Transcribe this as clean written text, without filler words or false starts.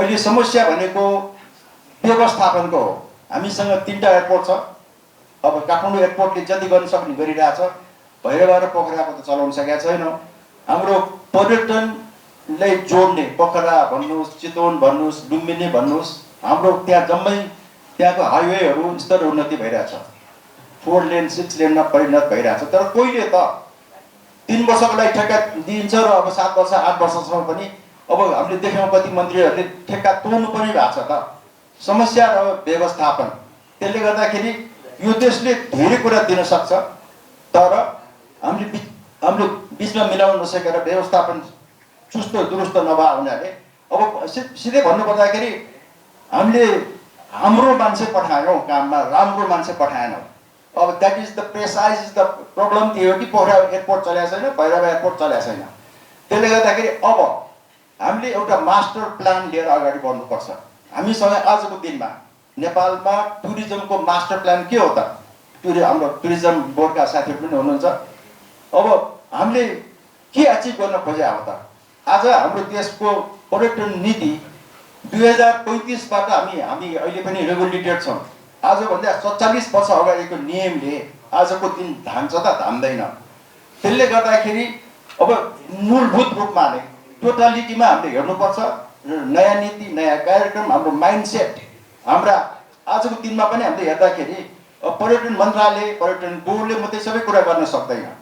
अहिले समस्या भनेको व्यवस्थापनको हो। हामीसँग 3टा एयरपोर्ट छ। अब काठमाडौँ एयरपोर्टले जति गर्न सक्ने गरिरहेछ, भैरवा र पोखराको त चलाउन सकेका छैनौँ। हाम्रो पर्यटनलाई जोड्ने पोखरा भन्नुहोस्, चितवन भन्नुहोस्, लुम्बिनी भन्नुहोस्, हाम्रो त्यहाँ जम्मै त्यहाँको हाइवेहरू स्तर उन्नति भइरहेछ, 4 लेन 6 लेनमा परिणत भइरहेछ। तर कोहीले त 3 वर्षको लागि ठेक्का दिइन्छ र अब 7 वर्ष 8 वर्षसम्म पनि अब हामीले देख्यौँ कति मन्त्रीहरूले ठेक्का तोड्नु पनि भएको छ। त समस्या र व्यवस्थापन, त्यसले गर्दाखेरि यो देशले धेरै कुरा दिन सक्छ, तर हामीले बिचमा मिलाउन नसकेर व्यवस्थापन चुस्त दुरुस्त नभए हुनाले अब सिधै भन्नुपर्दाखेरि हामीले हाम्रो मान्छे पठायौँ काममा, राम्रो मान्छे पठाएनौँ। अब that is the precise the problem. त्यो हो कि पोखरा एयरपोर्ट चलेको छैन, भैरवा एयरपोर्ट चलेको छैन। त्यसले गर्दाखेरि अब हामीले एउटा मास्टर प्लान लिएर अगाडि बढ्नुपर्छ। हामीसँग आजको दिनमा नेपालमा टुरिज्मको मास्टर प्लान के हो त? हाम्रो टुरिज्म बोर्डका साथीहरू पनि हुनुहुन्छ। अब हामीले के अचिभ गर्न खोजे हो त? आज हाम्रो देशको पर्यटन नीति 2035बाट हामी अहिले पनि रेगुलेटेड छौँ। आजभन्दा 47 वर्ष अगाडिको नियमले आजको दिन धान्छ त धान्दैन। त्यसले गर्दाखेरि अब मूलभूत रूपमा नै टोटालिटीमा हामीले हेर्नुपर्छ। नयाँ नीति, नयाँ कार्यक्रम, हाम्रो माइन्डसेट, हाम्रा आजको दिनमा पनि हामीले हेर्दाखेरि पर्यटन मन्त्रालय, पर्यटन बोर्डले मात्रै सबै कुरा गर्न सक्दैन।